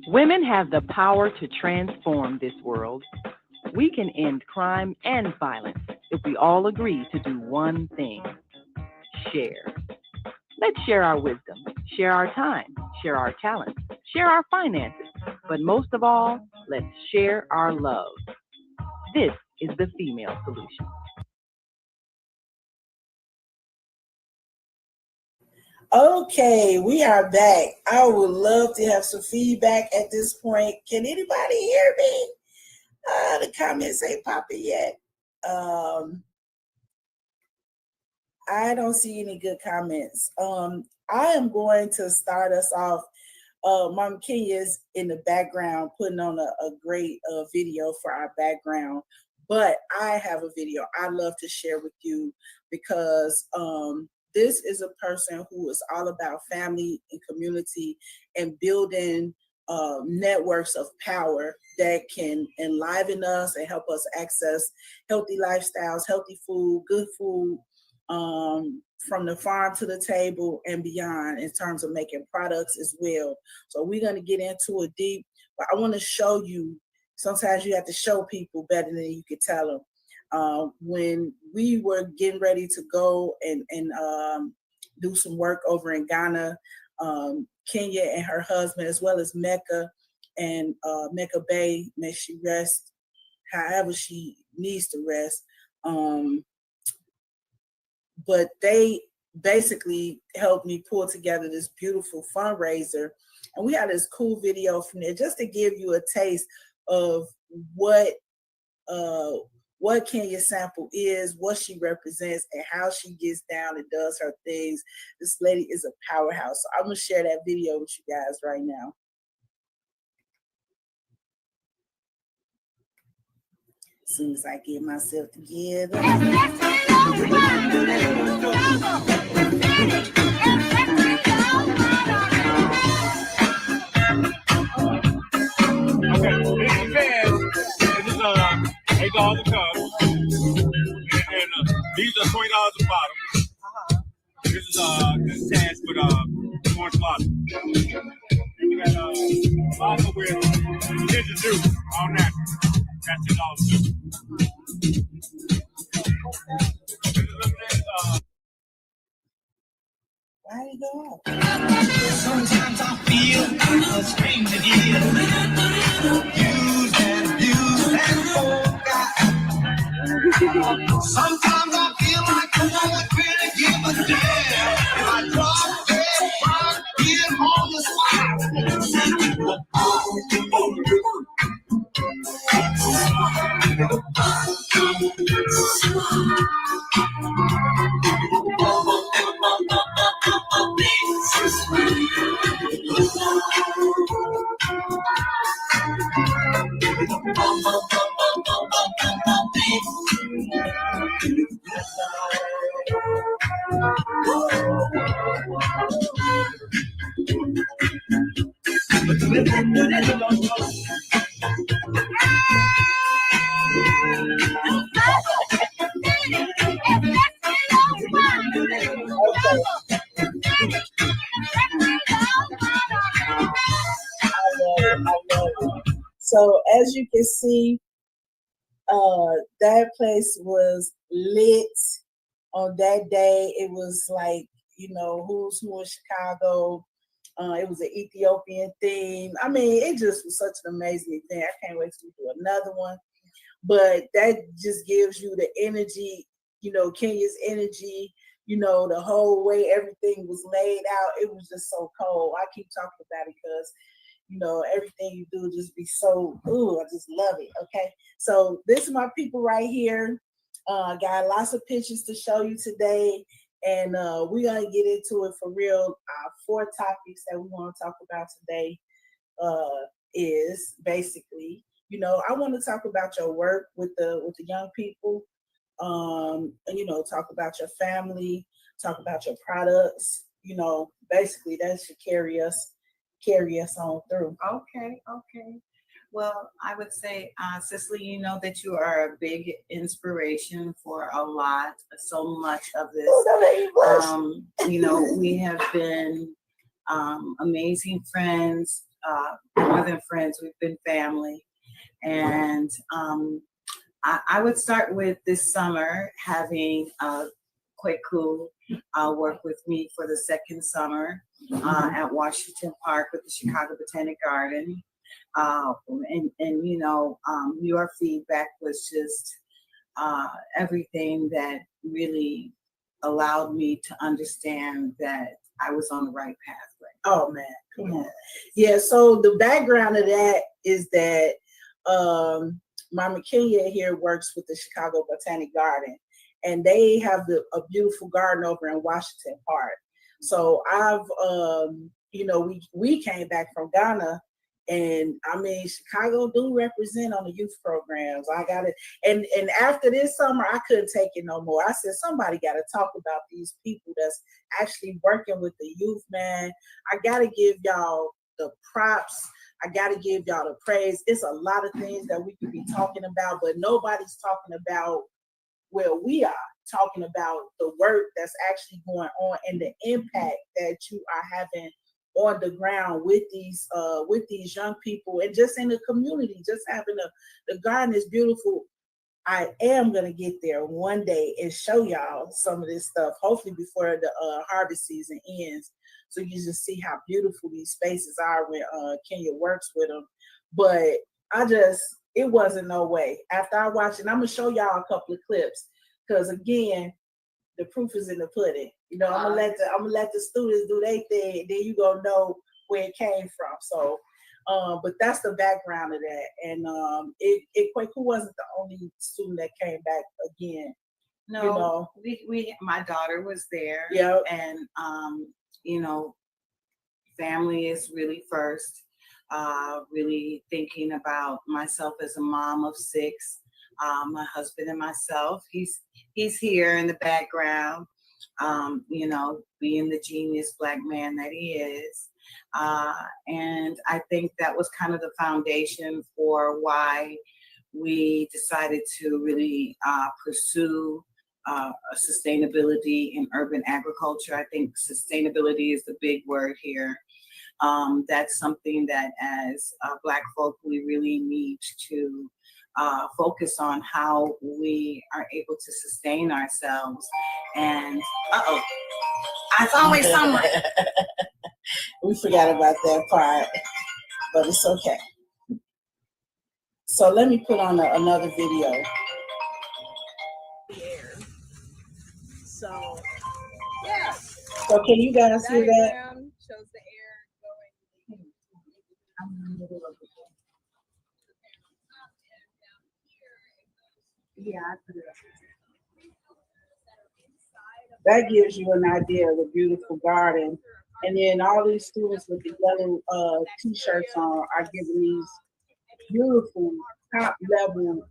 Women have the power to transform this world. We can end crime and violence if we all agree to do one thing: share. Let's share our wisdom, share our time, share our talents, share our finances, but most of all, let's share our love. This is the female solution. Okay, we are back. I would love to have some feedback at this point. Can anybody hear me? The comments ain't popping yet. I don't see any good comments. I am going to start us off. Mama Kenya's in the background putting on a great video for our background, but I have a video I'd love to share with you because this is a person who is all about family and community and building networks of power that can enliven us and help us access healthy lifestyles, healthy food, good food, from the farm to the table and beyond in terms of making products as well. So we're going to get into it deep, but I want to show you, sometimes you have to show people better than you could tell them. When we were getting ready to go and do some work over in Ghana, Kenya and her husband, as well as Mecca and Mecca Bay, may she rest however she needs to rest. But they basically helped me pull together this beautiful fundraiser. And we had this cool video from there just to give you a taste of what Kenya Sample is, what she represents, and how she gets down and does her things. This lady is a powerhouse. So I'm going to share that video with you guys right now. As soon as I get myself together. Okay, this is fast. This is $8 a cup, and these are $20 a bottle. This is cash with orange water. We got vodka with ginger juice, all natural. That's $10 too. Why did it go off? Sometimes I feel a scream to give. Used and forgot. Sometimes I feel like no one really give a damn. If I drop dead, I'm here on the spot. So as you can see, that place was lit on that day. It was like, you know, who's who in Chicago. It was an Ethiopian theme. I mean, it just was such an amazing event. I can't wait to do another one. But that just gives you the energy, you know, Kenya's energy, you know, the whole way everything was laid out. It was just so cold. I keep talking about it because, you know, everything you do just be so, ooh, I just love it. Okay. So this is my people right here. Got lots of pictures to show you today. And we're going to get into it for real. 4 topics that we want to talk about today is basically, you know, I want to talk about your work with the young people. And, you know, talk about your family, talk about your products, you know, basically that should carry us on through. Okay. Well, I would say, Cicely, you know that you are a big inspiration for so much of this. Oh, you know, we have been amazing friends, more than friends, we've been family. And I would start with this summer having Kweku work with me for the second summer at Washington Park with the Chicago Botanic Garden. And you know, your feedback was just everything that really allowed me to understand that I was on the right pathway. Oh man, come on. Yeah, so the background of that is that Mama Kenya here works with the Chicago Botanic Garden, and they have a beautiful garden over in Washington Park. So I've, you know, we came back from Ghana, and I mean, Chicago do represent on the youth programs. I got it. And after this summer, I couldn't take it no more. I said, somebody got to talk about these people that's actually working with the youth, man. I got to give y'all the props. I got to give y'all the praise. It's a lot of things that we could be talking about, but nobody's talking about where we are, talking about the work that's actually going on and the impact that you are having on the ground with these young people and just in the community. Just having the garden is beautiful. I am gonna get there one day and show y'all some of this stuff, hopefully before the harvest season ends, so you just see how beautiful these spaces are when Kenya works with them. But it wasn't no way. After I watched it, and I'm gonna show y'all a couple of clips, because again, the proof is in the pudding. You know, I'm gonna let the students do their thing, and then you gonna know where it came from. So, but that's the background of that. And Kweku wasn't the only student that came back again. No, you know, we my daughter was there. Yeah, and you know, family is really first. Really thinking about myself as a mom of 6. My husband and myself. He's here in the background, you know, being the genius Black man that he is. And I think that was kind of the foundation for why we decided to really pursue sustainability in urban agriculture. I think sustainability is the big word here. That's something that as Black folk, we really need to focus on how we are able to sustain ourselves. And it's always someone. We forgot about that part, but it's okay. So let me put on another video. So, yeah. So can you guys hear that? Shows the air going. I'm in the middle of it. Yeah, I put it up. That gives you an idea of the beautiful garden. And then all these students with the yellow t-shirts on are giving these beautiful top level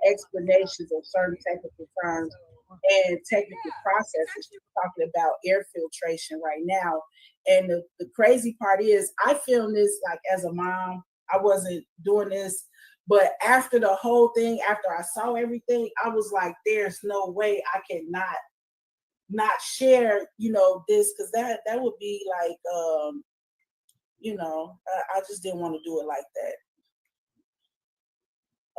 explanations of certain technical terms and technical processes. We're talking about air filtration right now. And the crazy part is I filmed this like as a mom. I wasn't doing this. But after the whole thing, after I saw everything, I was like, there's no way I cannot not share, you know, this, because that would be like, you know, I just didn't want to do it like that.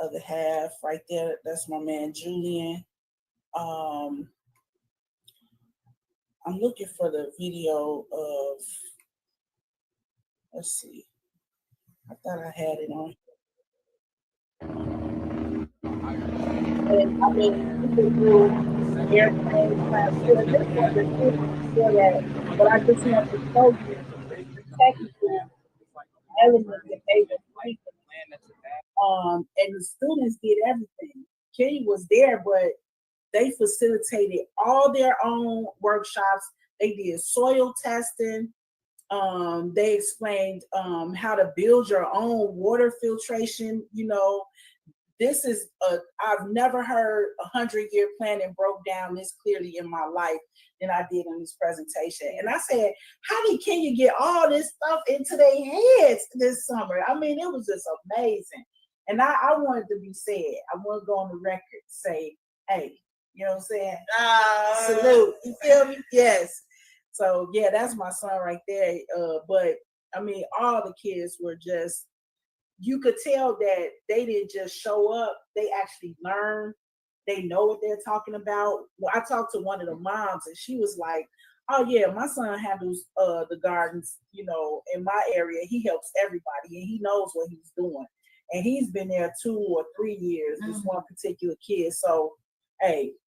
Other half right there, that's my man Julian. I'm looking for the video of, let's see, I thought I had it on. And I mean, people do airplane class for this one, for that, but I just want to show you the technical elements that they were speaking. And the students did everything. Kenny was there, but they facilitated all their own workshops. They did soil testing. They explained how to build your own water filtration. You know, this is I've never heard 100-year planning broke down this clearly in my life than I did in this presentation. And I said, how did Kenya get all this stuff into their heads this summer? I mean, it was just amazing. And I wanted to be said. I want to go on the record and say, hey, you know what I'm saying? Salute. You feel me? Yes. So yeah, that's my son right there. But I mean, all the kids were just, you could tell that they didn't just show up, they actually learned. They know what they're talking about. Well, I talked to one of the moms and she was like, oh yeah, my son handles the gardens, in my area. He helps everybody and he knows what he's doing. And he's been there 2 or 3 years, this one particular kid. So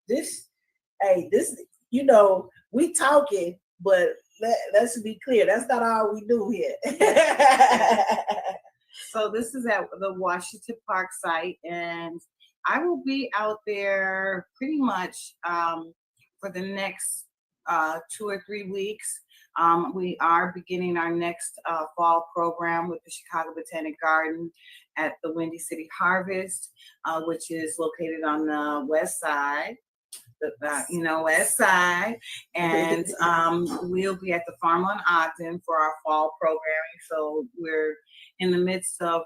this, we talking, but let's be clear, that's not all we do here. So this is at the Washington Park site, and I will be out there pretty much for the next 2 or 3 weeks. We are beginning our next fall program with the Chicago Botanic Garden at the Windy City Harvest, which is located on the west side. West side, and we'll be at the Farm on Ogden for our fall programming. So we're in the midst of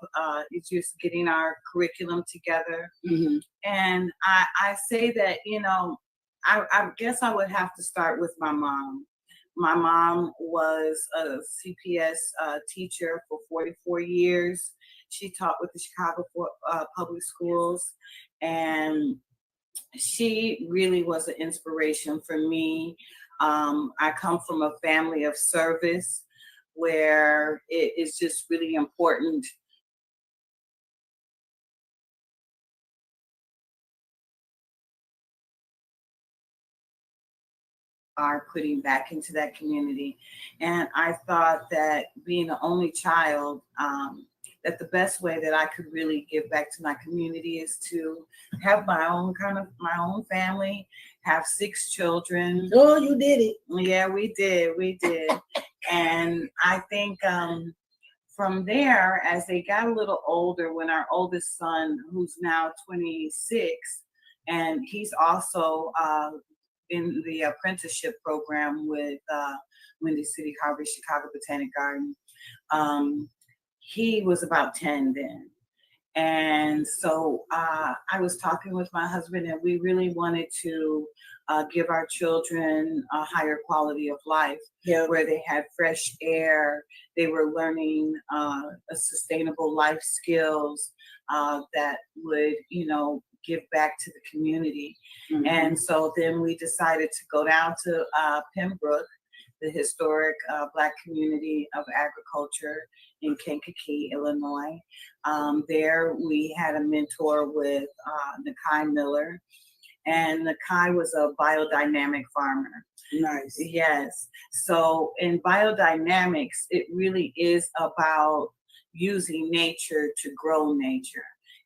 just getting our curriculum together. Mm-hmm. And I say that, I guess I would have to start with my mom. My mom was a CPS teacher for 44 years. She taught with the Chicago Public Schools, and she really was an inspiration for me. I come from a family of service where it is just really important are putting back into that community. And I thought that being the only child, that the best way that I could really give back to my community is to have my own family, have 6 children. Oh, you did it. Yeah, we did. And I think from there, as they got a little older, when our oldest son, who's now 26, and he's also in the apprenticeship program with Windy City Harvest, Chicago Botanic Garden. He was about 10 then. And so I was talking with my husband, and we really wanted to give our children a higher quality of life, where they had fresh air, they were learning sustainable life skills that would, give back to the community. Mm-hmm. And so then we decided to go down to Pembroke, the historic Black community of agriculture in Kankakee, Illinois. There we had a mentor with Nakai Miller, and Nakai was a biodynamic farmer. Nice. Yes. So in biodynamics, it really is about using nature to grow nature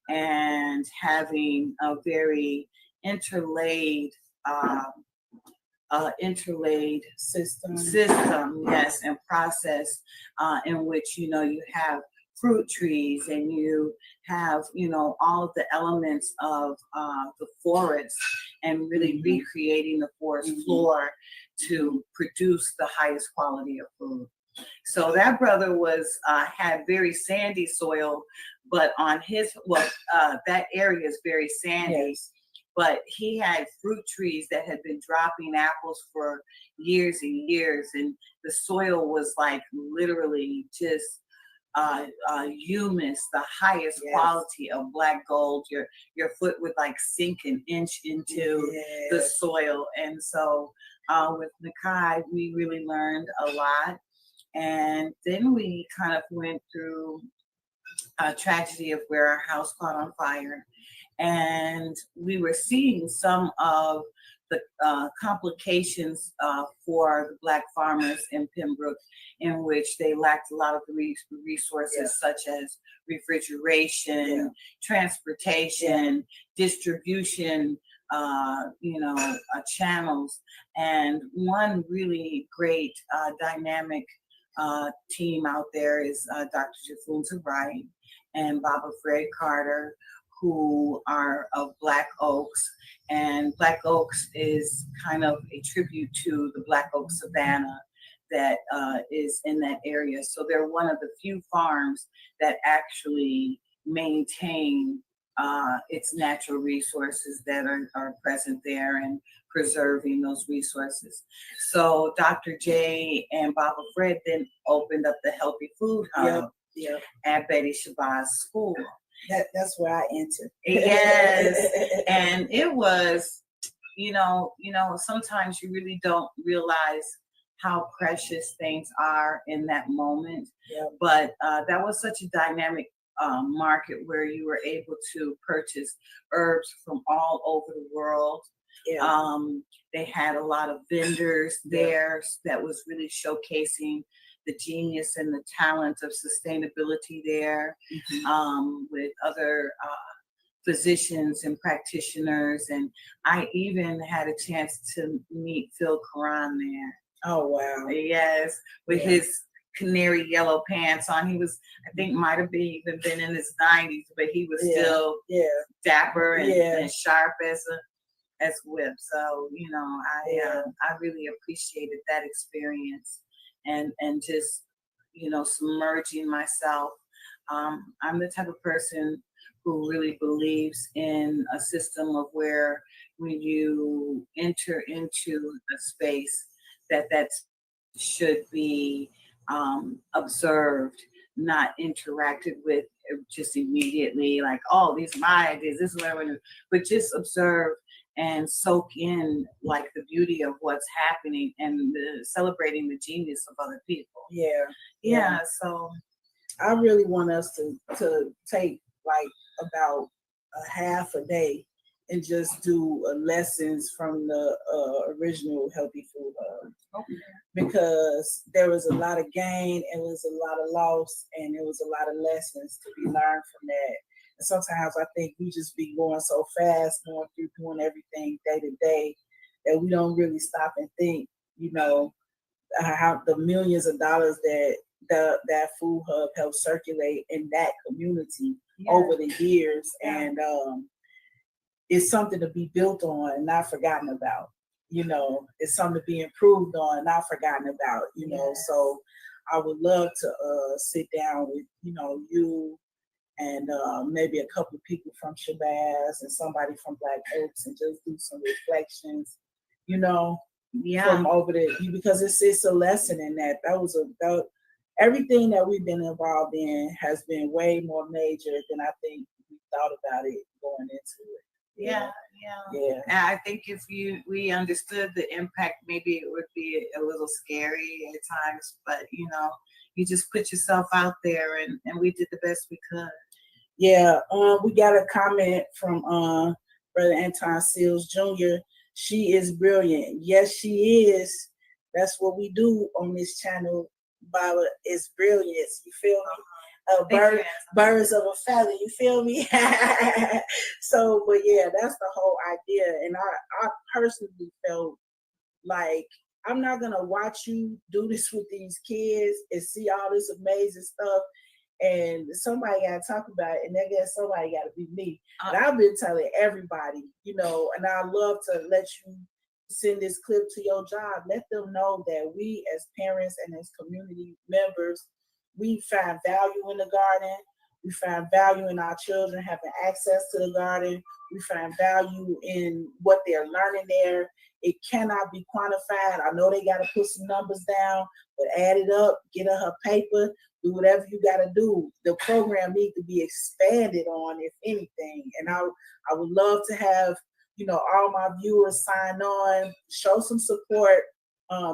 and having a very interlaid system, yes, and process in which you have fruit trees and you have all of the elements of the forest, and really recreating the forest floor to produce the highest quality of food. So that brother had very sandy soil, but on his that area is very sandy. Yes. But he had fruit trees that had been dropping apples for years and years, and the soil was like literally just humus, the highest quality of black gold. Your foot would like sink an inch into the soil. And so with Nakai, we really learned a lot. And then we kind of went through a tragedy of where our house caught on fire. And we were seeing some of the complications for the Black farmers in Pembroke, in which they lacked a lot of the resources such as refrigeration, transportation, distribution, channels. And one really great dynamic team out there is Dr. Jafunza Wright and Baba Fred Carter, who are of Black Oaks. And Black Oaks is kind of a tribute to the Black Oak Savannah that is in that area. So they're one of the few farms that actually maintain its natural resources that are present there, and preserving those resources. So Dr. J and Baba Fred then opened up the Healthy Food Hub at Betty Shabazz School. That's where I entered. Yes, and it was, sometimes you really don't realize how precious things are in that moment. But that was such a dynamic market where you were able to purchase herbs from all over the world. They had a lot of vendors there that was really showcasing the genius and the talent of sustainability there, with other physicians and practitioners. And I even had a chance to meet Phil Karan there. Oh, wow. Yes, with his canary yellow pants on. He was, I think, might have even been in his 90s, but he was still dapper and sharp as whip. So, I really appreciated that experience and just, submerging myself. I'm the type of person who really believes in a system of where when you enter into a space, that should be observed, not interacted with just immediately, like, oh, these are my ideas, this is what I want to do, but just observe and soak in like the beauty of what's happening and celebrating the genius of other people. So I really want us to take like about a half a day and just do lessons from the original Healthy Food Hub. Because there was a lot of gain, and was a lot of loss, and there was a lot of lessons to be learned from that. And sometimes I think we just be going so fast, going through doing everything day to day, that we don't really stop and think, how the millions of dollars that food hub helped circulate in that community over the years. And it's something to be built on and not forgotten about. It's something to be improved on and not forgotten about, So I would love to sit down with, you and maybe a couple of people from Shabazz and somebody from Black Oaks, and just do some reflections, from over there, because it's a lesson in that. Everything that we've been involved in has been way more major than I think we thought about it going into it. Yeah. And I think if we understood the impact, maybe it would be a little scary at times, but you just put yourself out there, and we did the best we could. We got a comment from Brother Anton Seals Jr. She is brilliant. Yes, she is. That's what we do on this channel, Baba, is brilliance. You feel me? Birds of a feather, you feel me? So, but that's the whole idea. And I personally felt like I'm not gonna watch you do this with these kids and see all this amazing stuff, and somebody gotta talk about it, and I guess somebody gotta be me. And I've been telling everybody, and I love to let you send this clip to your job. Let them know that we as parents and as community members, we find value in the garden. We find value in our children having access to the garden. We find value in what they're learning there. It cannot be quantified. I know they got to put some numbers down, but add it up, get her paper, do whatever you got to do. The program needs to be expanded on, if anything. And I would love to have, all my viewers sign on, show some support.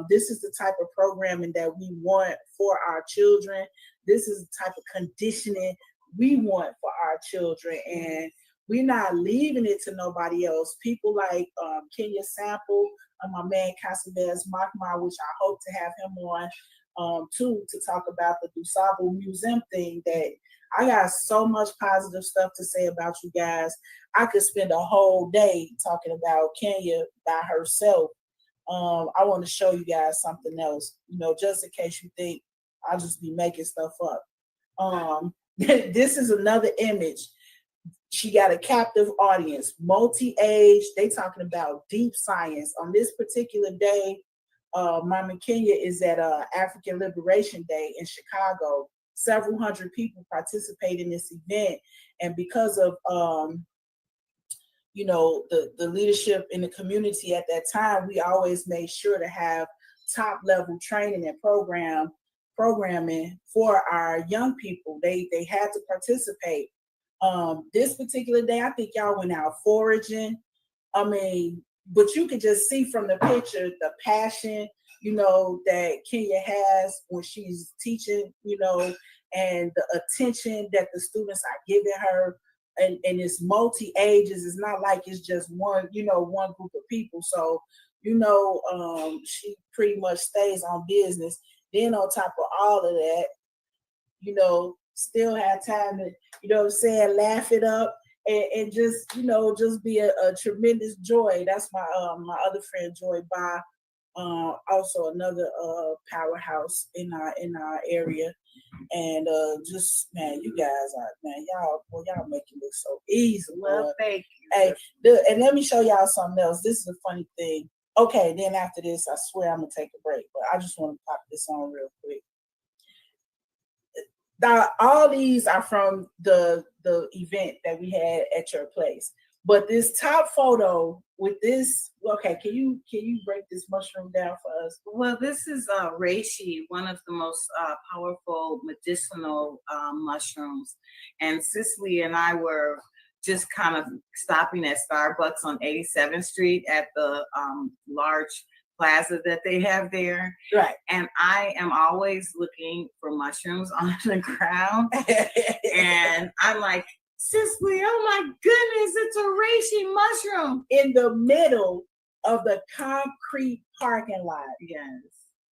This is the type of programming that we want for our children. This is the type of conditioning we want for our children. And we're not leaving it to nobody else. People like Kenya Sample, my man Casabez Makma, which I hope to have him on too, to talk about the Dusable Museum thing. That I got so much positive stuff to say about you guys. I could spend a whole day talking about Kenya by herself. I want to show you guys something else, just in case you think I'll just be making stuff up. This is another image. She got a captive audience, multi-age. They talking about deep science. On this particular day, Mama Kenya is at African Liberation Day in Chicago. Several hundred people participate in this event. And because of, the leadership in the community at that time, we always made sure to have top level training and programming for our young people. They had to participate. This particular day, I think y'all went out foraging. I mean, but you could just see from the picture the passion, that Kenya has when she's teaching, and the attention that the students are giving her. And it's multi-ages. It's not like it's just one group of people. So, she pretty much stays on business. Then on top of all of that, still have time to, laugh it up and just, just be a tremendous joy. That's my my other friend, Joy Ba, also another powerhouse in our area. And just, man, you guys are, man, y'all make it look so easy. Well, thank you. Hey, and let me show y'all something else. This is a funny thing. Okay, then after this, I swear I'm gonna take a break, but I just want to pop this on real quick. All these are from the event that we had at your place. But this top photo with this, okay, can you break this mushroom down for us? Well, this is reishi, one of the most powerful medicinal mushrooms. And Cicely and I were just kind of stopping at Starbucks on 87th Street at the large plaza that they have there. Right. And I am always looking for mushrooms on the ground. And I'm like, Cicely, oh my goodness, it's a reishi mushroom. In the middle of the concrete parking lot. Yes.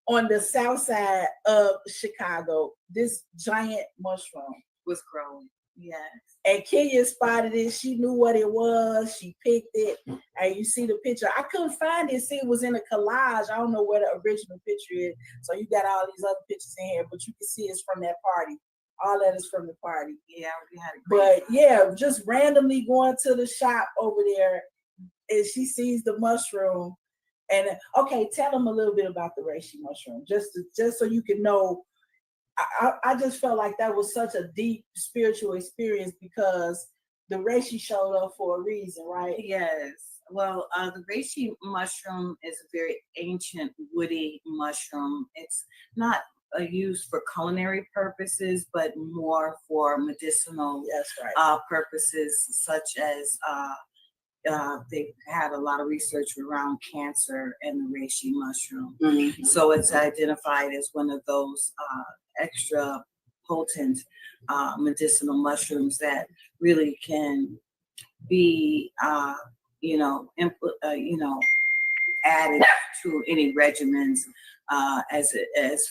On the south side of Chicago, this giant mushroom was growing. Yes. And Kenya spotted it. She knew what it was. She picked it. And you see the picture. I couldn't find it. See, it was in a collage. I don't know where the original picture is. So you got all these other pictures in here, but you can see it's from that party. All that is from the party. Yeah, we had a great time. Yeah, just randomly going to the shop over there, and she sees the mushroom. And okay, tell them a little bit about the reishi mushroom, just so you can know. I just felt like that was such a deep spiritual experience because the reishi showed up for a reason, right? Yes. Well, the reishi mushroom is a very ancient woody mushroom. It's not used for culinary purposes, but more for medicinal purposes, such as they've had a lot of research around cancer and the reishi mushroom. Mm-hmm. So it's identified as one of those extra potent medicinal mushrooms that really can be, added to any regimens as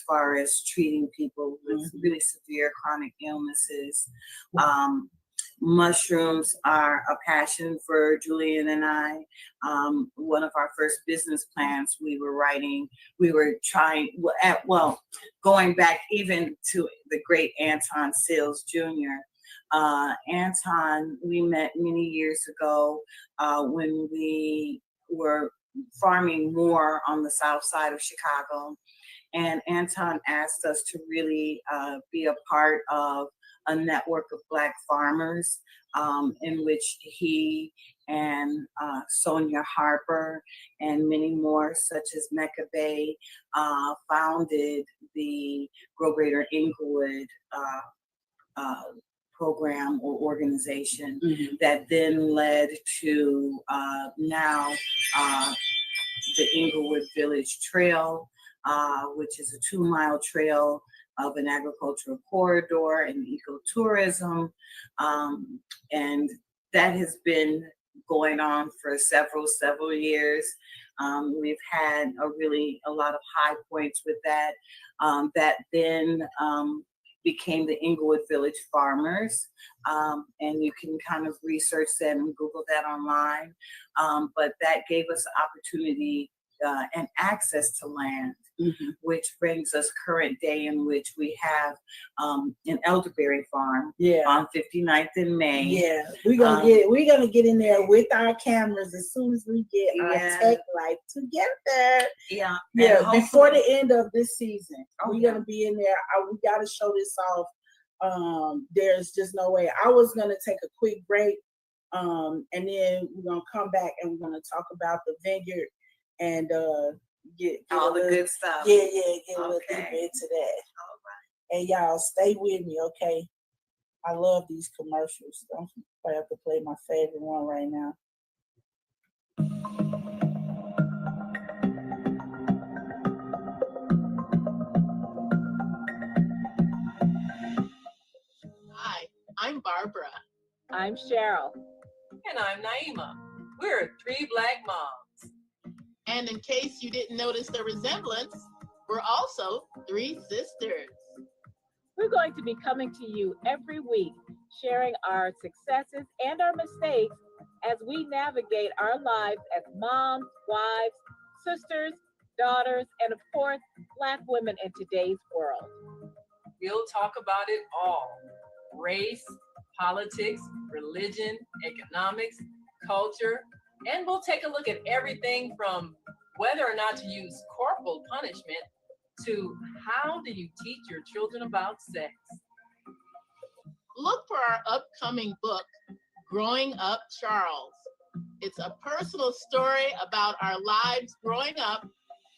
far as treating people with really severe chronic illnesses. Mushrooms are a passion for Julian and I. One of our first business plans going back even to the great Anton Sales Jr. Anton, we met many years ago when we were farming more on the south side of Chicago. And Anton asked us to really be a part of a network of Black farmers in which he and Sonia Harper and many more, such as Mecca Bay, founded the Grow Greater Inglewood program or organization that then led to now the Inglewood Village Trail, which is a 2-mile trail of an agricultural corridor and ecotourism. And that has been going on for several years. We've had a lot of high points with that. That then became the Inglewood Village Farmers. And you can kind of research that and Google that online. But that gave us the opportunity and access to land, which brings us current day in which we have an elderberry farm on 59th and May. Yeah, we're gonna get in there with our cameras as soon as we get our tech life together. Yeah, before the end of this season, we're gonna be in there. We gotta show this off. There's just no way. I was gonna take a quick break And then we're gonna come back and we're gonna talk about the vineyard and get All the little, good stuff. get a little Okay. deeper into that. All right. And y'all stay with me, okay? I love these commercials. I have to play my favorite one right now. Hi, I'm Barbara. I'm Cheryl. And I'm Naima. We're 3 Black moms. And in case you didn't notice the resemblance, we're also 3 sisters. We're going to be coming to you every week, sharing our successes and our mistakes as we navigate our lives as moms, wives, sisters, daughters, and of course, Black women in today's world. We'll talk about it all: race, politics, religion, economics, culture, and we'll take a look at everything from whether or not to use corporal punishment to how do you teach your children about sex. Look for our upcoming book, Growing Up Charles. It's a personal story about our lives growing up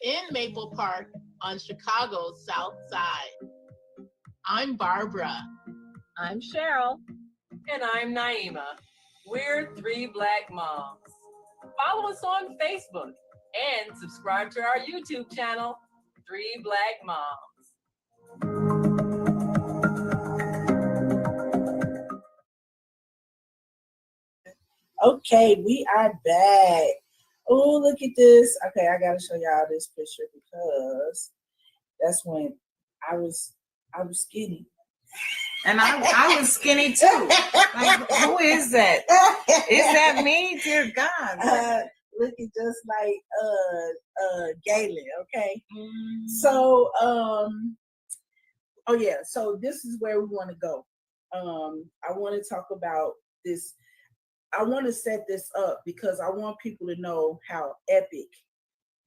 in Maple Park on Chicago's South Side. I'm Barbara. I'm Cheryl. And I'm Naima. We're 3 Black moms. Follow us on Facebook and subscribe to our YouTube channel, 3 Black Moms. Okay, we are back. Oh, look at this. Okay, I gotta show y'all this picture because that's when I was skinny. And I was skinny too. Like, who is that? Is that me? Dear God. Looking just like Galen, okay? So so this is where we want to go. I want to talk about this. I want to set this up because I want people to know how epic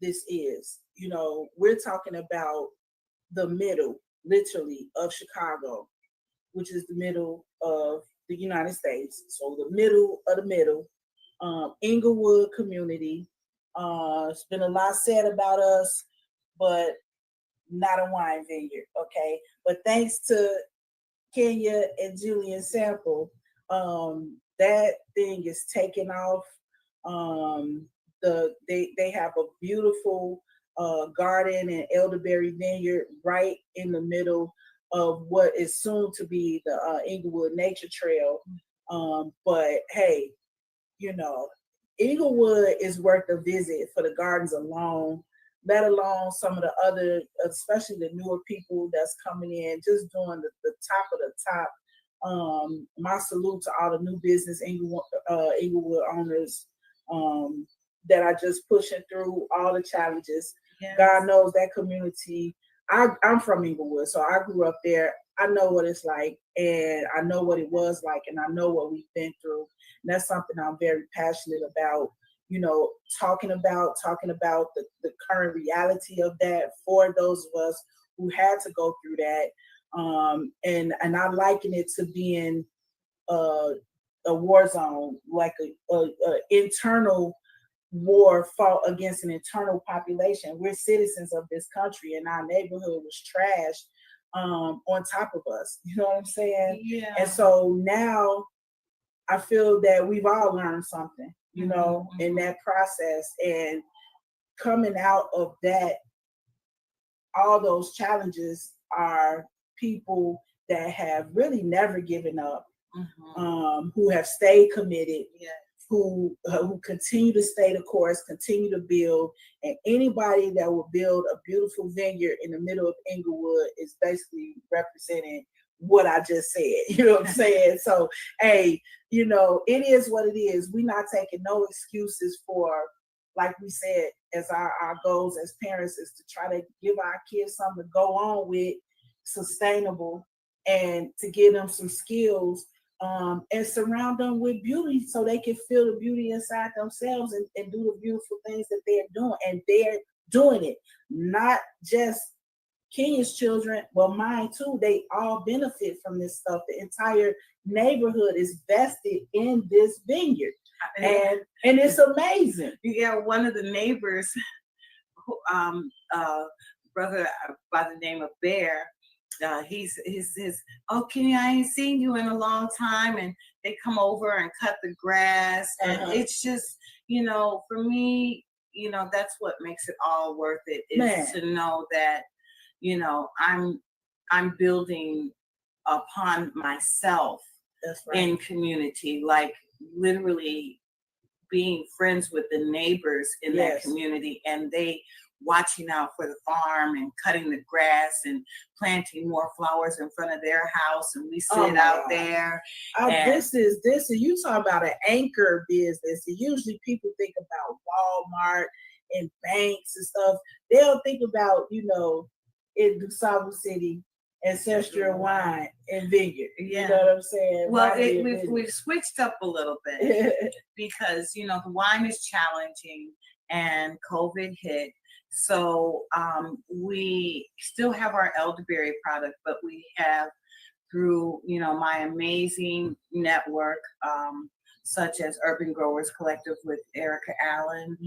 this is. You know, we're talking about the middle, literally, of Chicago, which is the middle of the United States. So the middle of the middle, Inglewood community. It's been a lot said about us, but not a wine vineyard, okay? But thanks to Kenya and Julian Sample, that thing is taking off. They have a beautiful garden and elderberry vineyard right in the middle of what is soon to be the Inglewood Nature Trail. But hey, you know, Inglewood is worth a visit for the gardens alone, let alone some of the other, especially the newer people that's coming in, just doing the top of the top. My salute to all the new business Inglewood owners that are just pushing through all the challenges. Yes. God knows that community. I'm from Inglewood, so I grew up there. I know what it's like, and I know what it was like, and I know what we've been through. And that's something I'm very passionate about, you know, talking about the current reality of that for those of us who had to go through that. And I liken it to being a war zone, like a internal war fought against an internal population. We're citizens of this country, and our neighborhood was trashed on top of us. You know what I'm saying? Yeah. And so now I feel that we've all learned something, you know, in that process, and coming out of that, all those challenges are people that have really never given up, who have stayed committed, who continue to stay the course, continue to build. And anybody that will build a beautiful vineyard in the middle of Inglewood is basically representing what I just said. You know what I'm saying? So, hey, you know, it is what it is. We're not taking no excuses for, like we said, as our goals as parents is to try to give our kids something to go on with, sustainable, and to give them some skills, and surround them with beauty so they can feel the beauty inside themselves and do the beautiful things that they're doing. And they're doing it, not just Kenya's children, well, mine too, they all benefit from this stuff. The entire neighborhood is vested in this vineyard. And it's amazing. Yeah, one of the neighbors, brother by the name of Bear, he says, "Oh, Kenny, I ain't seen you in a long time," and they come over and cut the grass, and it's just, for me, that's what makes it all worth it, is to know that, I'm building upon myself in community, like literally being friends with the neighbors in that community, and they watching out for the farm and cutting the grass and planting more flowers in front of their house, and we sit out there. This is you talk about an anchor business. And usually people think about Walmart and banks and stuff. They'll think about, in DuSable City, ancestral wine and vineyard. You know what I'm saying? Well, we've switched up a little bit because, the wine is challenging and COVID hit. So we still have our elderberry product, but we have, through, my amazing network, such as Urban Growers Collective with Erica Allen.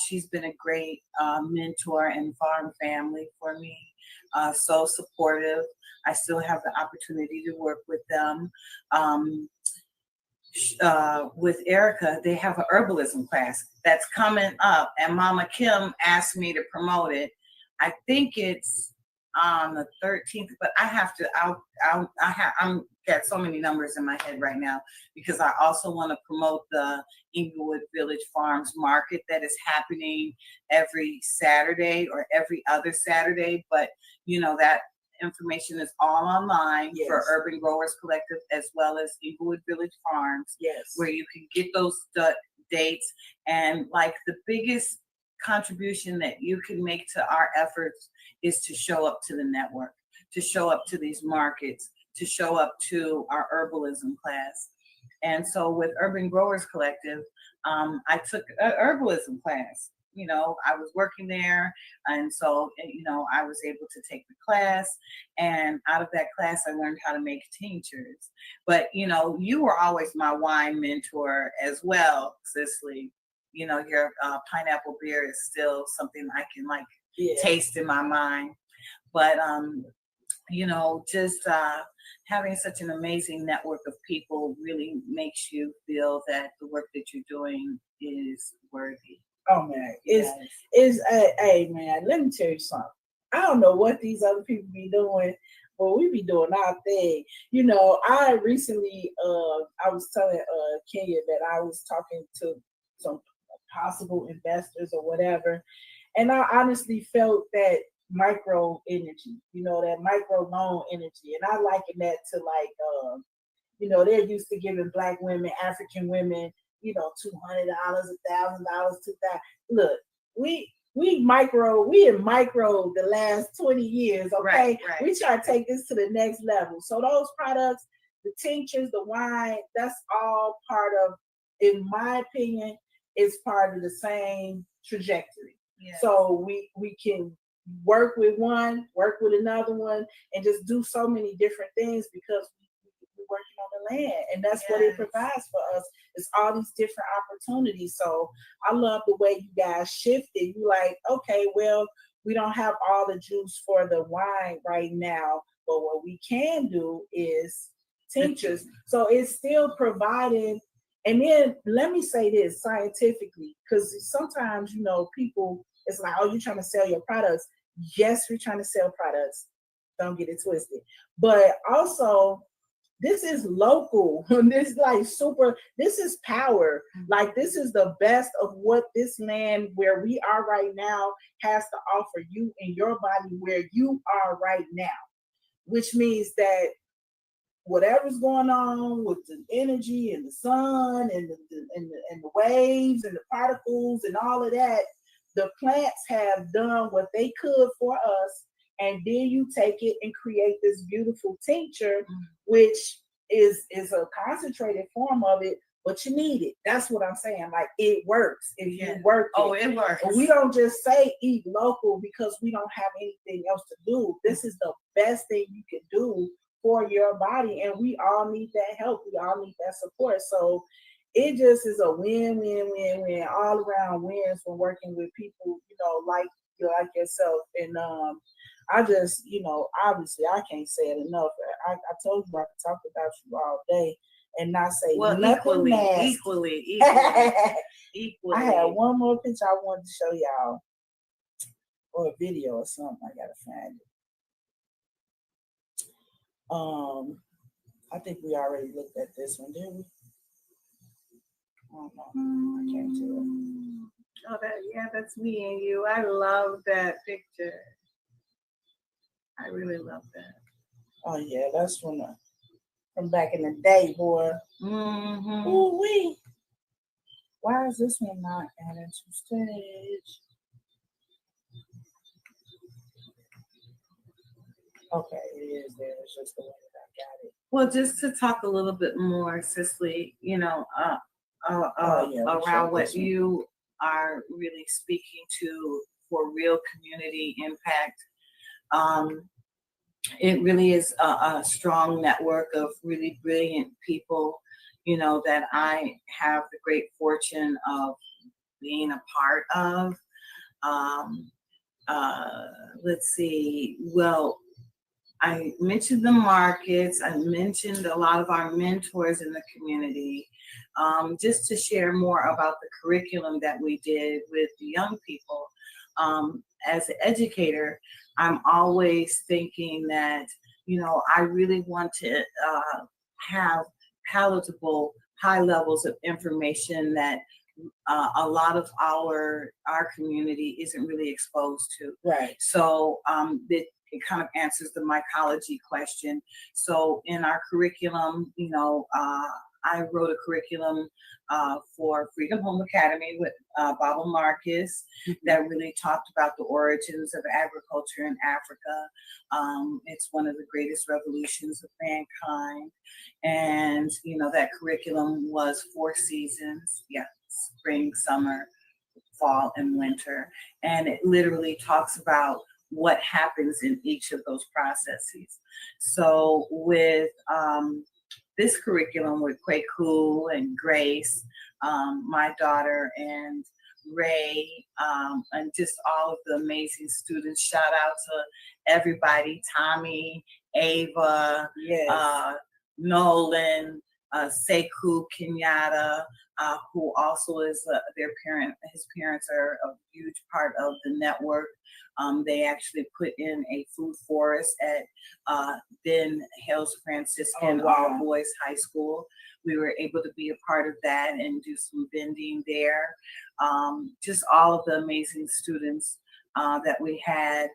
She's been a great mentor and farm family for me. So supportive. I still have the opportunity to work with them. With Erica, they have an herbalism class that's coming up, and Mama Kim asked me to promote it. I think it's on the 13th, but I have to. I'm got so many numbers in my head right now, because I also want to promote the Inglewood Village Farms Market that is happening every Saturday or every other Saturday. But that information is all online for Urban Growers Collective as well as Inglewood Village Farms, where you can get those dates. And like, the biggest contribution that you can make to our efforts is to show up to the network, to show up to these markets, to show up to our herbalism class. And so with Urban Growers Collective, I took an herbalism class. I was working there, and so, I was able to take the class, and out of that class, I learned how to make tinctures. But, you were always my wine mentor as well, Cicely. Your pineapple beer is still something I can taste in my mind. But, just having such an amazing network of people really makes you feel that the work that you're doing is worthy. Oh man, hey man, let me tell you something. I don't know what these other people be doing, but we be doing our thing. I recently, I was telling Kenya that I was talking to some possible investors or whatever, and I honestly felt that micro energy, that micro loan energy, and I liken that to they're used to giving Black women, African women, $200, $1,000, $2,000. Look, we in micro the last 20 years, okay? Right. We try to take this to the next level. So those products, the tinctures, the wine, that's all part of, in my opinion, it's part of the same trajectory. Yes. So we can work with one, work with another one, and just do so many different things because we're working on the land, and that's what it provides for us. It's all these different opportunities. So I love the way you guys shifted. You like, okay, well, we don't have all the juice for the wine right now, but what we can do is tinctures. So it's still providing. And then let me say this scientifically, because sometimes, people, it's like, oh, you're trying to sell your products. Yes, we're trying to sell products. Don't get it twisted. But also, this is local. This is power. Like, this is the best of what this land where we are right now has to offer you and your body where you are right now, which means that whatever's going on with the energy and the sun and the waves and the particles and all of that, the plants have done what they could for us. And then you take it and create this beautiful tincture, which is a concentrated form of it, but you need it. That's what I'm saying. Like, it works if you work it. Oh, it works. And we don't just say eat local because we don't have anything else to do. This is the best thing you can do for your body, and we all need that help. We all need that support. So it just is a win, all around wins when working with people, like yourself. And I just, obviously I can't say it enough. I told you I could talk about you all day and not say nothing nasty. Equally. I had one more picture I wanted to show y'all, or a video or something. I gotta find it. I think we already looked at this one, didn't we? I don't know. I can't tell. Oh, that's me and you. I love that picture. I really love that. Oh yeah, that's from back in the day, boy. Mm-hmm. Ooh wee. Why is this one not added to stage? Okay, it is there. It's just the way that I got it. Well, just to talk a little bit more, Cicely, around what you are really speaking to for real community impact. It really is a strong network of really brilliant people, that I have the great fortune of being a part of. Let's see. Well, I mentioned the markets. I mentioned a lot of our mentors in the community. Just to share more about the curriculum that we did with the young people. As an educator, I'm always thinking that, I really want to have palatable, high levels of information that a lot of our community isn't really exposed to. Right. So it kind of answers the mycology question. So in our curriculum, I wrote a curriculum for Freedom Home Academy with Baba Marcus that really talked about the origins of agriculture in Africa. It's one of the greatest revolutions of mankind. And, that curriculum was 4 seasons. Yeah, spring, summer, fall, and winter. And it literally talks about what happens in each of those processes. So with this curriculum with Kwaku and Grace, my daughter, and Ray, and just all of the amazing students. Shout out to everybody, Tommy, Ava, Nolan, Sekou Kenyatta, who also is their parent. His parents are a huge part of the network. They actually put in a food forest at then Hales Franciscan All Boys High School. We were able to be a part of that and do some vending there. Just all of the amazing students that we had.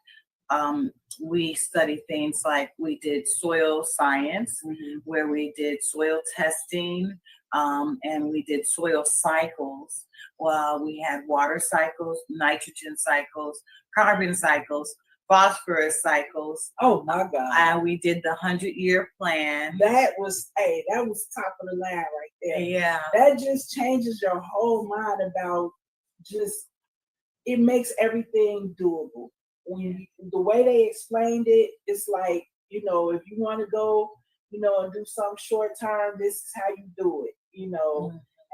We studied things like we did soil science, where we did soil testing, and we did soil cycles. Well, we had water cycles, nitrogen cycles, carbon cycles, phosphorus cycles. Oh my God. And we did the 100-year plan. That was top of the line right there. Yeah. That just changes your whole mind about it makes everything doable. When the way they explained it, it's like, if you want to go, and do some short term, this is how you do it,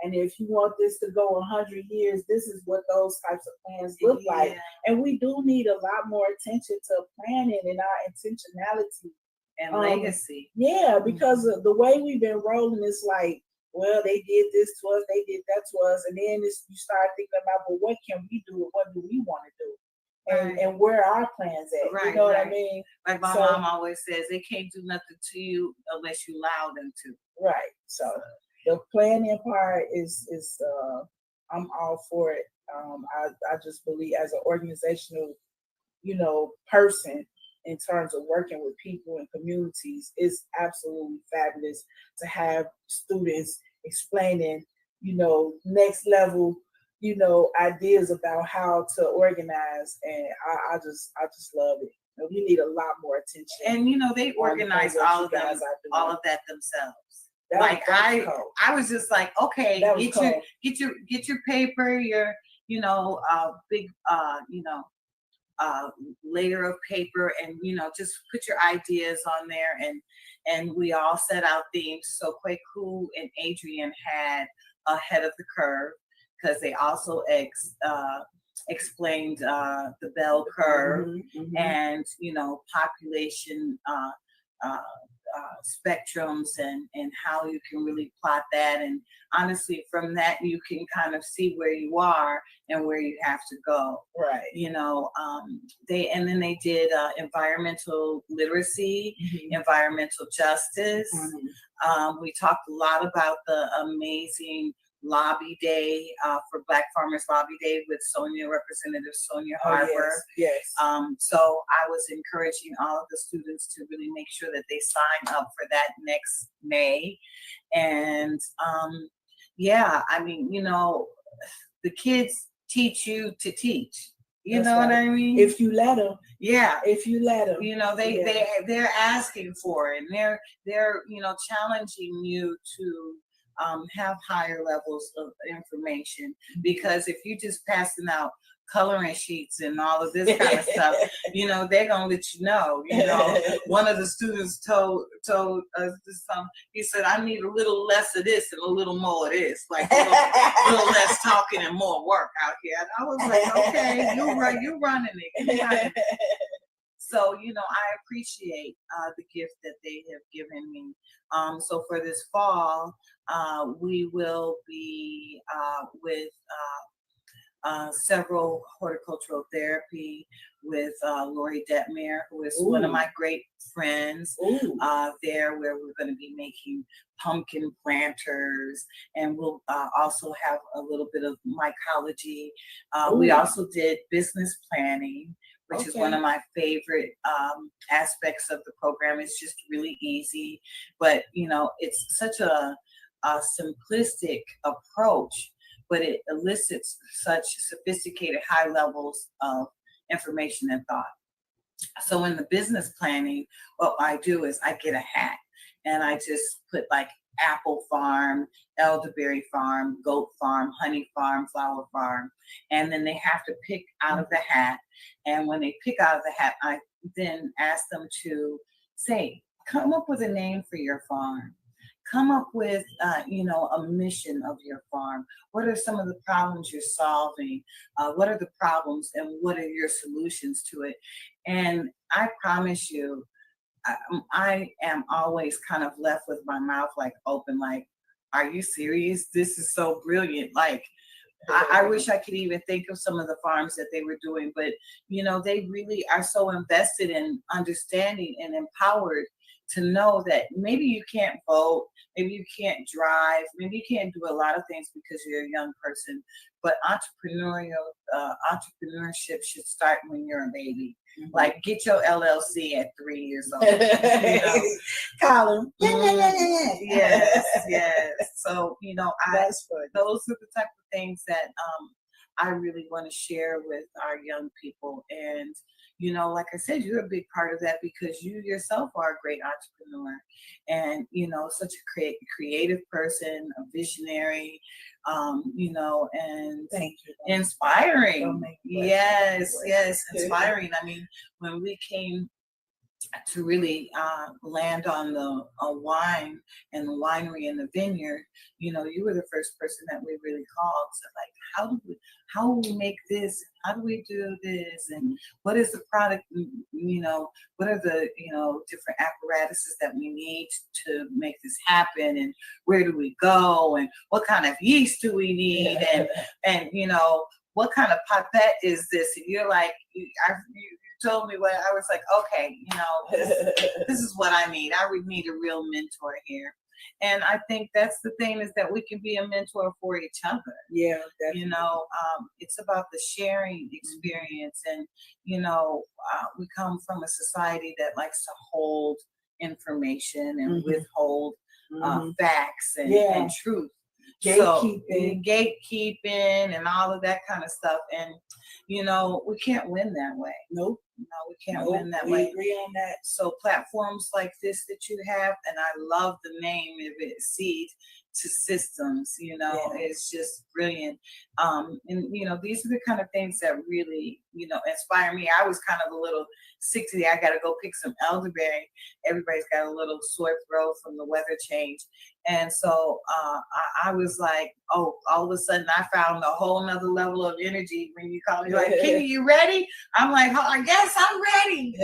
And if you want this to go 100 years, this is what those types of plans look like. And we do need a lot more attention to planning and our intentionality and legacy. Yeah, because of the way we've been rolling, it's like, well, they did this to us, they did that to us, and then you start thinking about, well, what can we do? What do we want to do? And where are our plans at? Right, you know what I mean? Like my mom always says, they can't do nothing to you unless you allow them to. Right. So the planning part is I'm all for it. I just believe as an organizational, person in terms of working with people and communities, it's absolutely fabulous to have students explaining, next level, ideas about how to organize, and I just love it. We need a lot more attention. And they organize all of that themselves. Like I was just like, okay, get your paper, your big layer of paper, and just put your ideas on there, and we all set out themes. So Kweku and Adrian had ahead of the curve, because they also explained the bell curve, and population spectrums, and how you can really plot that. And honestly, from that you can kind of see where you are and where you have to go. Right. They did environmental literacy, environmental justice. We talked a lot about the amazing lobby day for Black Farmers Lobby Day with Representative Sonia Harper. Yes. So I was encouraging all of the students to really make sure that they sign up for that next May. And the kids teach you to teach. You know what I mean? If you let them. Yeah. If you let them. They're asking for it, and they're challenging you to have higher levels of information, because if you just passing out coloring sheets and all of this kind of stuff, they're gonna let you know. One of the students told us this, he said, I need a little less of this and a little more of this, like a little less talking and more work out here. And I was like, okay, you're running it. So, I appreciate the gift that they have given me. So for this fall, we will be with several horticultural therapy with Lori Detmer, who is one of my great friends there, where we're going to be making pumpkin planters, and we'll also have a little bit of mycology. We also did business planning, which is one of my favorite aspects of the program. It's just really easy, but it's such a simplistic approach, but it elicits such sophisticated high levels of information and thought. So in the business planning, what I do is I get a hat, and I just put like apple farm, elderberry farm, goat farm, honey farm, flower farm, and then they have to pick out of the hat. And when they pick out of the hat, I then ask them to say, come up with a name for your farm. Come up with, a mission of your farm. What are some of the problems you're solving? What are the problems, and what are your solutions to it? And I promise you, I am always kind of left with my mouth like open, like, are you serious? This is so brilliant. Like, I wish I could even think of some of the farms that they were doing, but they really are so invested in understanding and empowered to know that maybe you can't vote, maybe you can't drive, maybe you can't do a lot of things because you're a young person, but entrepreneurship should start when you're a baby. Like, get your LLC at 3 years old. Call them. Yes. So, those are the type of things that I really want to share with our young people. And, like I said, you're a big part of that, because you yourself are a great entrepreneur, and, such a creative person, a visionary, and thank you. Inspiring. Yes, inspiring. I mean, when we came to really land on the wine and the winery and the vineyard, you were the first person that we really called. So like, how do we make this? How do we do this? And what is the product? What are the different apparatuses that we need to make this happen? And where do we go? And what kind of yeast do we need? And what kind of pipette is this? And you're like, you told me what I was like, okay, this is what I need. I would need a real mentor here. And I think that's the thing, is that we can be a mentor for each other. Yeah, definitely. It's about the sharing experience. And, we come from a society that likes to hold information and withhold facts and truth. Gatekeeping and all of that kind of stuff. And, we can't win that way. Nope. No, we can't Nope, win that we way. agree on that. So platforms like this that you have, and I love the name of it, Seed to Systems, you know, Yeah. it's just brilliant. And you know, these are the kind of things that really, you know, inspire me. I was kind of a little sick today. I got to go pick some elderberry. Everybody's got a little sore throat from the weather change. And so I was like, oh, all of a sudden I found a whole nother level of energy when you call me like, Kenny, you ready? I'm like, oh, I guess I'm ready.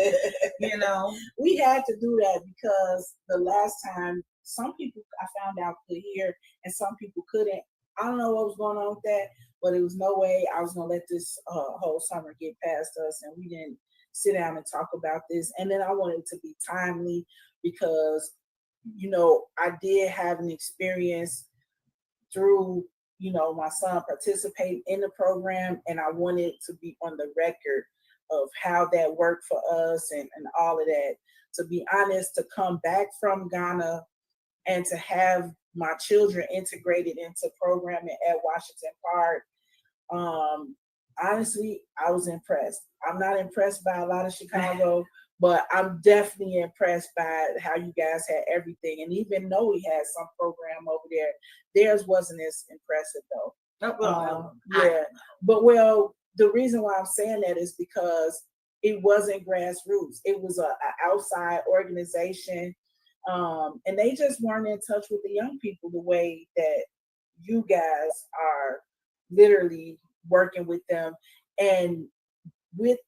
You know, We had to do that because the last time some people I found out could hear and some people couldn't. I don't know what was going on with that, but it was no way I was gonna let this whole summer get past us, and we didn't sit down and talk about this. And then I wanted it to be timely because, you know, I did have an experience through, you know, my son participating in the program, and I wanted to be on the record of how that worked for us and all of that. To be honest, to come back from Ghana and to have my children integrated into programming at Washington Park, honestly, I was impressed. I'm not impressed by a lot of Chicago, but I'm definitely impressed by how you guys had everything. And even though we had some program over there, theirs wasn't as impressive though. Yeah, but well, the reason why I'm saying that is because it wasn't grassroots. It was a outside organization, and they just weren't in touch with the young people the way that you guys are literally working with them, and with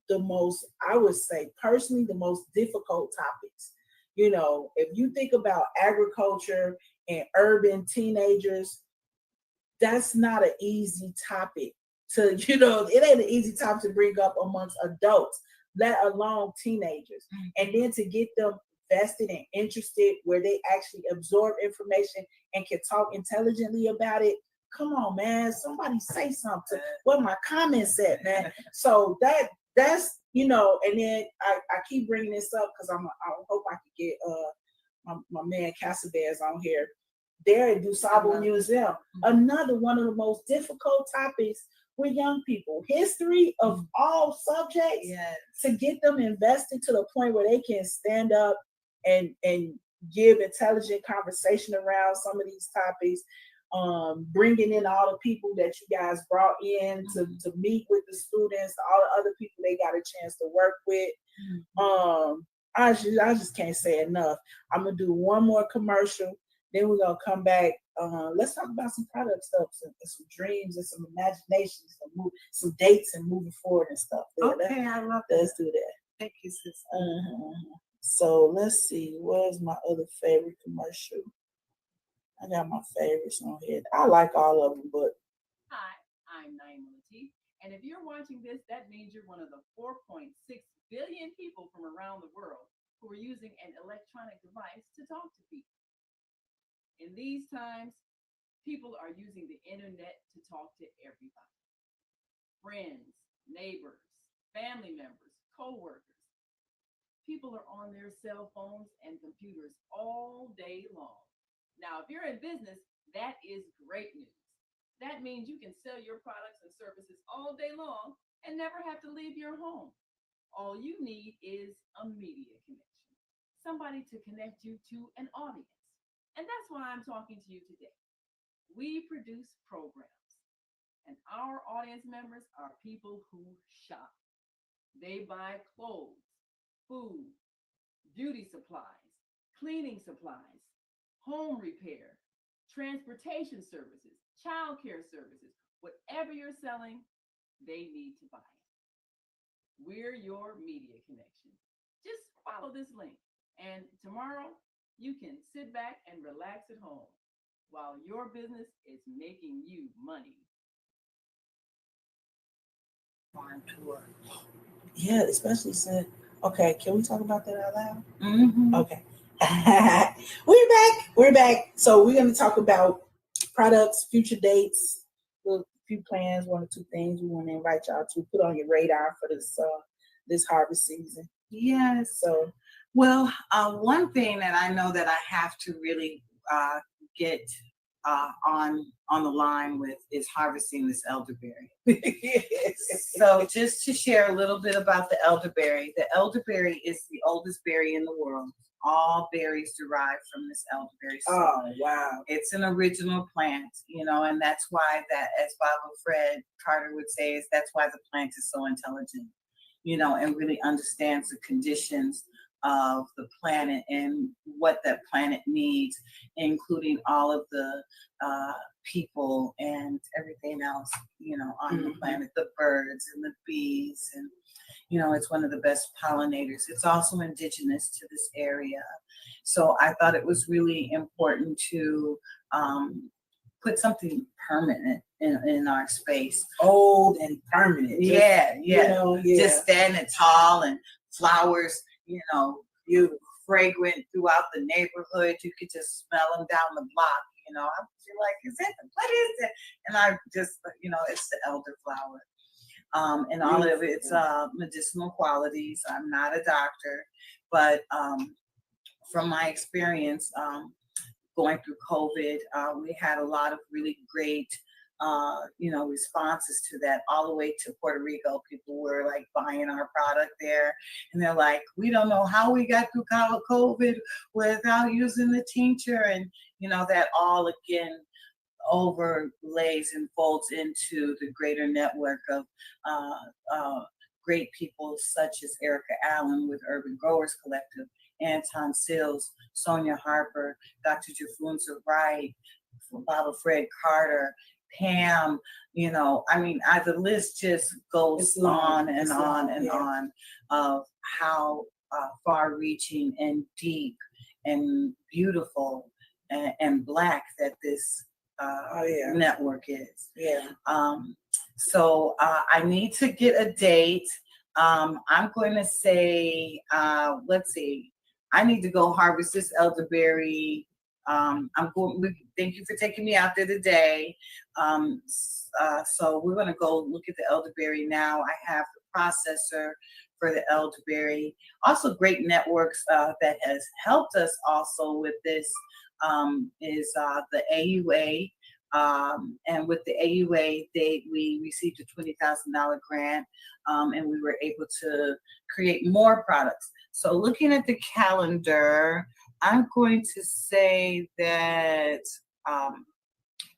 the most, I would say personally, the most difficult topics. You know, if you think about agriculture and urban teenagers, that's not an easy topic to, you know, it ain't an easy topic to bring up amongst adults, let alone teenagers. And then to get them vested and interested where they actually absorb information and can talk intelligently about it. Come on, man, somebody say something. What my comments at, man? So that's, you know, and then I keep bringing this up because I hope I could get my man Casabez on here. There at DuSable Museum, another one of the most difficult topics with young people. History of all subjects, to get them invested to the point where they can stand up and give intelligent conversation around some of these topics. Bringing in all the people that you guys brought in to meet with the students, all the other people they got a chance to work with. I just can't say enough. I'm gonna do one more commercial, then we're gonna come back. Let's talk about some product stuff, some dreams and some imaginations, some dates and moving forward and stuff. Okay, I love that. Let's do that. Thank you, sis. So let's see, where's my other favorite commercial? I got my favorites on here. I like all of them, but. Hi, I'm Naima Latif, and if you're watching this, that means you're one of the 4.6 billion people from around the world who are using an electronic device to talk to people. In these times, people are using the internet to talk to everybody. Friends, neighbors, family members, co-workers. People are on their cell phones and computers all day long. Now, if you're in business, that is great news. That means you can sell your products and services all day long and never have to leave your home. All you need is a media connection, somebody to connect you to an audience. And that's why I'm talking to you today. We produce programs, and our audience members are people who shop. They buy clothes, food, beauty supplies, cleaning supplies, home repair, transportation services, childcare services. Whatever you're selling, they need to buy it. We're your media connection. Just follow this link, and tomorrow you can sit back and relax at home while your business is making you money. On tour. Yeah, especially since. Okay, can we talk about that out loud? Mm-hmm. Okay. We're back. So we're going to talk about products, future dates, a few plans, one or two things we want to invite y'all to put on your radar for this harvest season. Yes. So, well, one thing that I know that I have to really get on the line with is harvesting this elderberry. So just to share a little bit about the elderberry is the oldest berry in the world. All berries derive from this elderberry. So Oh, wow. it's an original plant, and that's why that, as Bob Fred Carter would say, is that's why the plant is so intelligent, and really understands the conditions of the planet and what that planet needs, including all of the people and everything else, on the planet, the birds and the bees, and it's one of the best pollinators. It's also indigenous to this area. So I thought it was really important to put something permanent in our space. Old and permanent. Yeah. Just Just standing tall and flowers, you fragrant throughout the neighborhood. You could just smell them down the block. I feel like, what is it? And I just, it's the elderflower. And all of its medicinal qualities. I'm not a doctor, but from my experience going through COVID, we had a lot of really great responses to that, all the way to Puerto Rico. People were like buying our product there, and they're like, we don't know how we got through COVID without using the tincture. And that all again overlays and folds into the greater network of great people such as Erica Allen with Urban Growers Collective, Anton Sills, Sonia Harper, Dr. Jafunza Wright, Baba Fred Carter, Pam, the list just goes on and on and on of how far-reaching and deep and beautiful and Black that this network is. Yeah. So I need to get a date. I'm going to say, let's see, I need to go harvest this elderberry. Thank you for taking me out there today. So we're going to go look at the elderberry now. I have the processor for the elderberry. Also, great networks that has helped us also with this is the AUA. And with the AUA, we received a $20,000 grant, and we were able to create more products. So looking at the calendar, I'm going to say that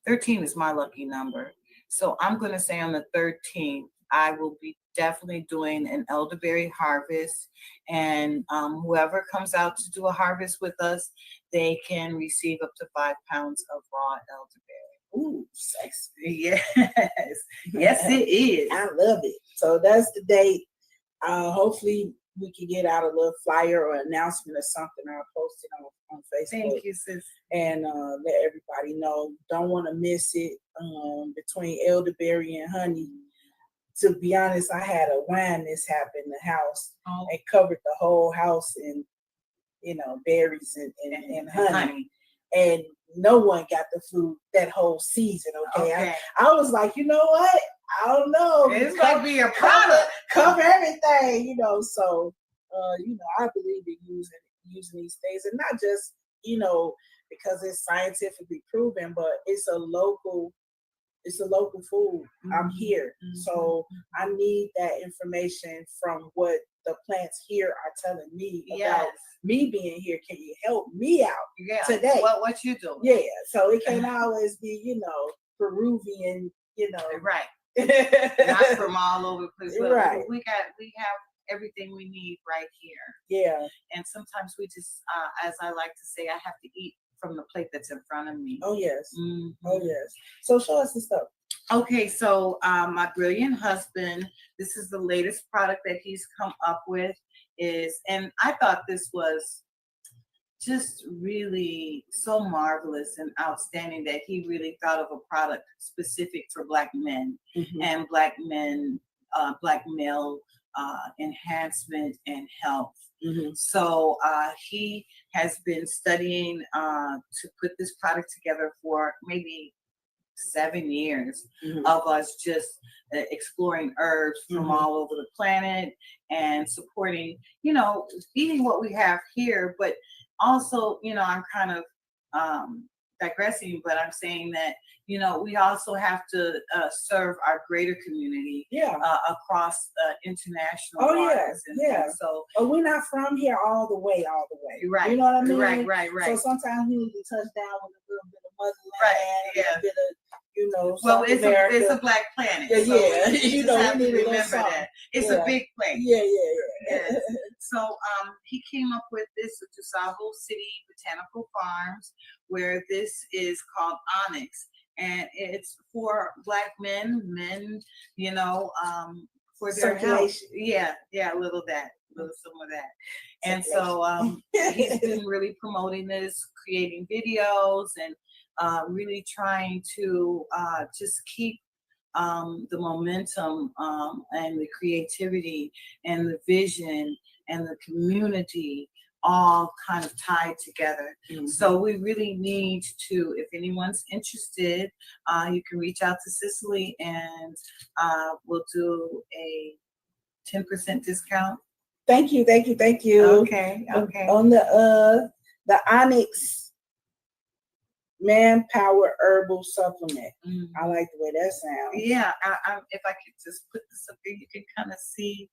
13 is my lucky number. So I'm going to say on the 13th, I will be definitely doing an elderberry harvest, and whoever comes out to do a harvest with us, they can receive up to 5 pounds of raw elderberry. Ooh, sexy. Yes, yes, it is. I love it. So that's the date. Hopefully we can get out a little flyer or announcement or something, or post it on Facebook. Thank you, sis. And let everybody know. Don't want to miss it. Between elderberry and honey. To be honest, I had a wine mishap in the house. It covered the whole house in, berries and honey. And no one got the food that whole season. Okay. I was like, you know what? I don't know. It's gonna be a product. Cover everything, So I believe in using these things, and not just, because it's scientifically proven, but it's a local food. I'm here. So I need that information from what the plants here are telling me about me being here. Can you help me out today? What you doing? Yeah. So it can't always be, Peruvian, Right. Not from all over the place. Right. We have everything we need right here. Yeah. And sometimes we just, as I like to say, I have to eat from the plate that's in front of me. Oh yes. Mm-hmm. Oh yes. So show us the stuff. Okay, so my brilliant husband, this is the latest product that he's come up with, and I thought this was just really so marvelous and outstanding that he really thought of a product specific for Black men and Black male enhancement and health. So he has been studying to put this product together for maybe 7 years of us just exploring herbs from all over the planet and supporting, eating what we have here, but also, I'm kind of digressing, but I'm saying that, we also have to serve our greater community across international waters. And so we're not from here all the way. Right. You know what I mean? Right. So sometimes we need to touch down with a little bit of motherland, a little bit of, well, South America. It's a black planet. Yeah, so we have need to to remember that. It's a big place. Yeah. Yes. So he came up with this at DuSable City Botanical Farms, where this is called onyx, and it's for black men, for their health. Yeah, a little some of that. And so he's been really promoting this, creating videos, and really trying to just keep the momentum and the creativity and the vision and the community all kind of tied together. Mm-hmm. So we really need to, if anyone's interested, you can reach out to Cicely and we'll do a 10% discount. Thank you. Okay. On the Onyx Manpower Herbal Supplement. I like the way that sounds. Yeah, if I could just put this up here, you can kind of see.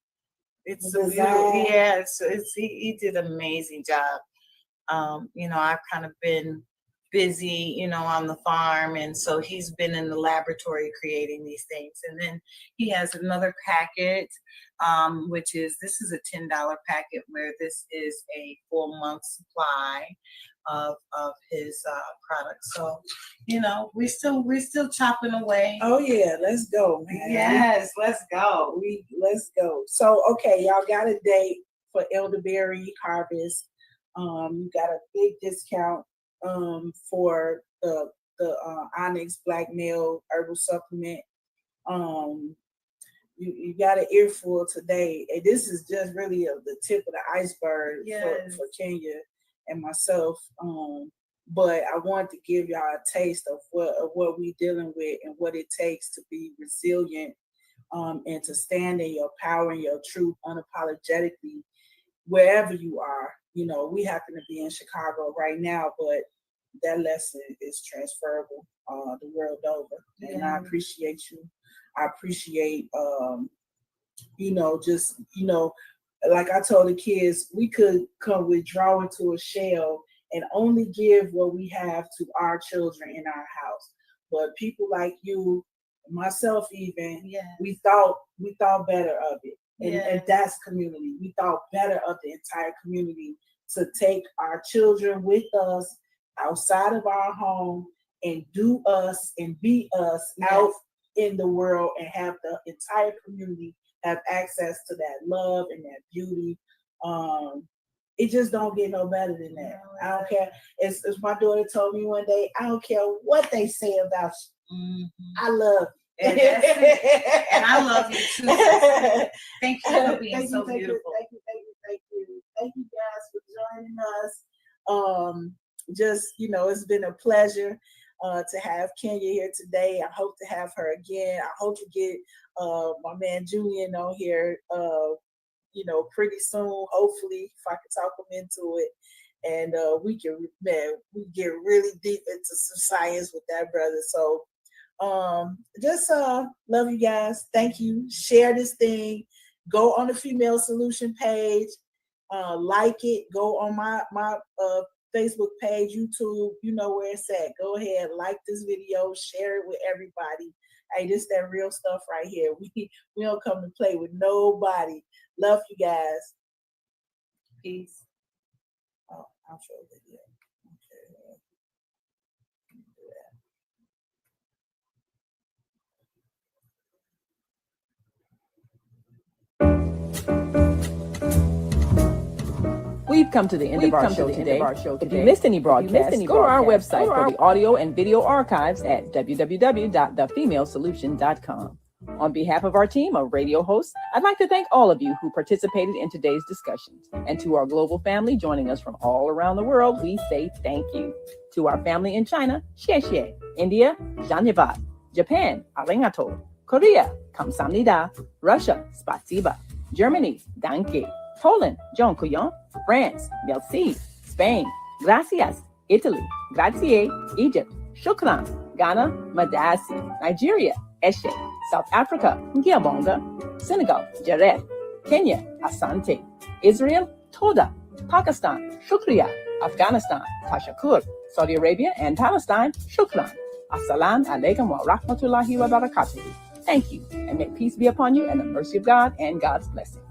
It's so beautiful. Yeah, he did an amazing job. I've kind of been busy, on the farm, and so he's been in the laboratory creating these things. And then he has another packet, which is a $10 packet, where this is a full month supply of his products. So we're still chopping away. Oh yeah, let's go, man. Yes, let's go. Let's go. So okay, y'all got a date for elderberry harvest. You got a big discount for the Onyx Black Male Herbal Supplement. You got an earful today, and this is just really the tip of the iceberg for Kenya and myself. But I want to give y'all a taste of what we're dealing with and what it takes to be resilient and to stand in your power and your truth unapologetically wherever you are. We happen to be in Chicago right now, but that lesson is transferable the world over. And I appreciate you. I appreciate, like I told the kids, we could come withdraw into a shell and only give what we have to our children in our house. But people like you, myself even, we thought better of it. And that's community. We thought better of the entire community to take our children with us outside of our home and do us and be us out in the world, and have the entire community have access to that love and that beauty. It just don't get no better than that. I don't care. It's my daughter told me one day, I don't care what they say about you. Mm-hmm. I love you. And I love you too. Thank you for being so beautiful. Thank you guys for joining us. It's been a pleasure to have Kenya here today. I hope to have her again. I hope to get my man Julian on here, pretty soon. Hopefully, if I can talk him into it, and we get really deep into some science with that brother. So, love you guys. Thank you. Share this thing. Go on the Female Solution page. Like it. Go on my Facebook page, YouTube, you know where it's at. Go ahead, like this video, share it with everybody. Hey, this that real stuff right here. We don't come to play with nobody. Love you guys. Peace. Oh, I'll show the video. We've come to the end of our show today. If you missed any broadcasts, go to our website for the audio and video archives at www.thefemalesolution.com. On behalf of our team of radio hosts, I'd like to thank all of you who participated in today's discussions. And to our global family joining us from all around the world, we say thank you. To our family in China, xie xie. India, dhanyavad. Japan, arigato. Korea, kamsamnida. Russia, spasiba. Germany, danke. Poland, dziękuję. France, merci. Spain, gracias. Italy, grazie. Egypt, shukran. Ghana, madasi. Nigeria, eshe. South Africa, ngiyabonga. Senegal, jared. Kenya, asante. Israel, toda. Pakistan, shukriya. Afghanistan, tashakur. Saudi Arabia and Palestine, shukran. Assalamu alaikum wa rahmatullahi wa barakatuh. Thank you, and may peace be upon you and the mercy of God and God's blessing.